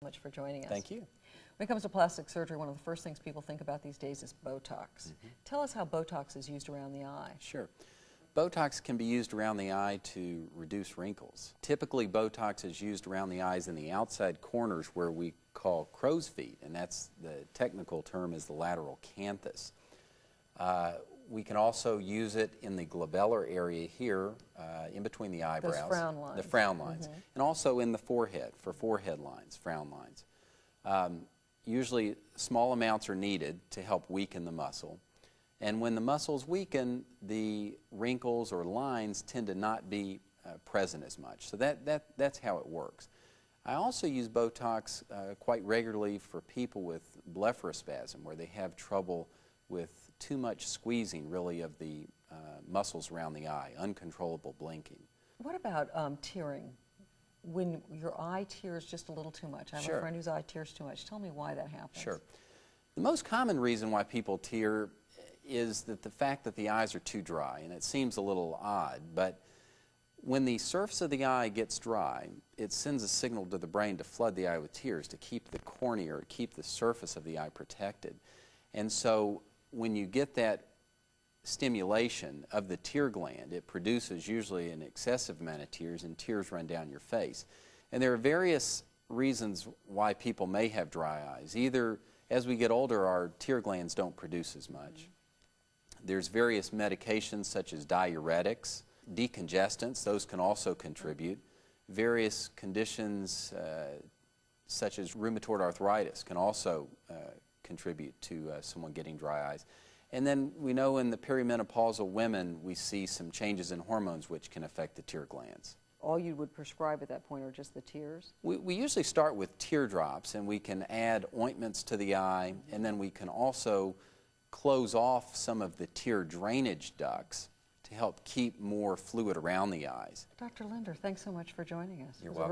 Much for joining us. Thank you. When it comes to plastic surgery, one of the first things people think about these days is Botox. Tell us how Botox is used around the eye. Sure. Botox can be used around the eye to reduce wrinkles. Typically, Botox is used around the eyes in the outside corners where we call crow's feet, and that's the technical term is the lateral canthus. We can also use it in the glabellar area here, in between the eyebrows. Those frown lines. The frown lines. And also in the forehead, for forehead lines, frown lines. Usually small amounts are needed to help weaken the muscle. And when the muscles weaken, the wrinkles or lines tend to not be present as much. So that's how it works. I also use Botox quite regularly for people with blepharospasm, where they have trouble with too much squeezing, really, of the muscles around the eye, uncontrollable blinking. What about tearing? When your eye tears just a little too much. I have a friend whose eye tears too much. Tell me why that happens. Sure. The most common reason why people tear is that the fact that the eyes are too dry, and it seems a little odd, but when the surface of the eye gets dry, it sends a signal to the brain to flood the eye with tears to keep the cornea or keep the surface of the eye protected. And so when you get that stimulation of the tear gland, it produces usually an excessive amount of tears, and tears run down your face. And there are various reasons why people may have dry eyes. Either as we get older, our tear glands don't produce as much. There's various medications such as diuretics, decongestants, those can also contribute. Various conditions such as rheumatoid arthritis can also contribute to someone getting dry eyes. And then we know in the perimenopausal women we see some changes in hormones which can affect the tear glands. All you would prescribe at that point are just the tears? We usually start with teardrops, and we can add ointments to the eye, and then we can also close off some of the tear drainage ducts to help keep more fluid around the eyes. Dr. Linder, thanks so much for joining us. You're welcome.